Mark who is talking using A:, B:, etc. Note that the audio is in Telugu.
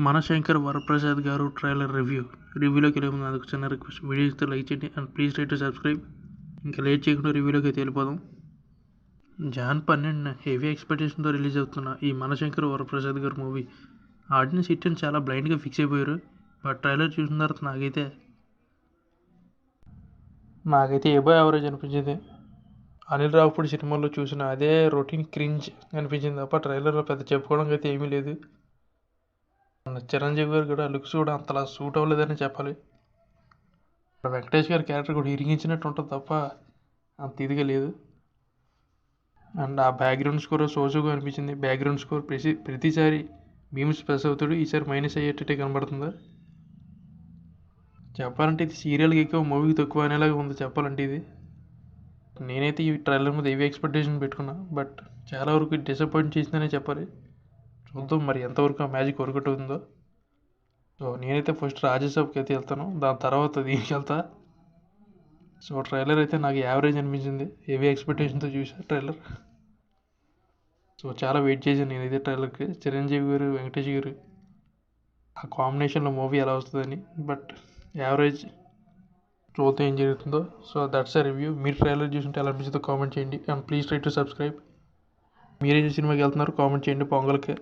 A: మనశంకర్ వరప్రసాద్ గారు ట్రైలర్ రివ్యూలోకి వెళ్ళే ముందు నాకు చిన్న రిక్వెస్ట్, వీడియోతో లైక్ చేయండి and please try to subscribe. ఇంకా లేట్ చేయకుండా రివ్యూలోకి అయితే వెళ్ళిపోదాం. జాన్ 12న హెవీ ఎక్స్పెక్టేషన్తో రిలీజ్ అవుతున్న ఈ మనశంకర్ వరప్రసాద్ గారు మూవీ ఆడియన్స్ హిట్ అని చాలా బ్లైండ్గా ఫిక్స్ అయిపోయారు. బట్ ట్రైలర్ చూసిన తర్వాత నాకైతే ఏబో యావరేజ్ అనిపించింది. అనిల్ రావుపూడి సినిమాల్లో చూసిన అదే రొటీన్ క్రింజ్ అనిపించింది తప్ప ట్రైలర్లో పెద్ద చెప్పుకోవడానికి అయితే ఏమీ లేదు. చిరంజీవి గారు కూడా లుక్స్ కూడా అంతలా సూట్ అవ్వలేదని చెప్పాలి. వెంకటేష్ గారి క్యారెక్టర్ కూడా ఇరిగించినట్టు ఉంటుంది తప్ప అంత ఇదిగా లేదు. అండ్ ఆ బ్యాక్గ్రౌండ్ స్కోర్ సోజుగా అనిపించింది. బ్యాక్గ్రౌండ్ స్కోర్ ప్రతిసారి మీమ్స్ ప్లస్ అవుతాడు, ఈసారి మైనస్ అయ్యేటట్టే కనబడుతుంది. చెప్పాలంటే ఇది సీరియల్కి ఎక్కువ మూవీకి తక్కువ అనేలాగా ఉంది చెప్పాలంటే ఇది. నేనైతే ఈ ట్రైలర్ మీద ఏవి ఎక్స్పెక్టేషన్ పెట్టుకున్నా, బట్ చాలా వరకు డిసప్పాయింట్ చేసిందనే చెప్పాలి. చూద్దాం మరి ఎంతవరకు ఆ మ్యాజిక్ వర్కౌట్ అవుతుందో. సో నేనైతే ఫస్ట్ రాజ్యసభకి అయితే వెళ్తాను, దాని తర్వాత దీనికి వెళ్తా. సో ట్రైలర్ అయితే నాకు యావరేజ్ అనిపించింది, హెవీ ఎక్స్పెక్టేషన్తో చూసా ట్రైలర్. సో చాలా వెయిట్ చేశాను నేనైతే ట్రైలర్కి. చిరంజీవి గారు, వెంకటేష్ గారు ఆ కాంబినేషన్లో మూవీ ఎలా వస్తుందని. But average. చూద్దాం ఏం జరుగుతుందో. So that's a review. మీరు ట్రైలర్ చూసుంటే ఎలా అనిపించిందో కామెంట్ చేయండి and please try to subscribe. మీరే సినిమాకి వెళ్తున్నారు కామెంట్ చేయండి పొంగల్కి.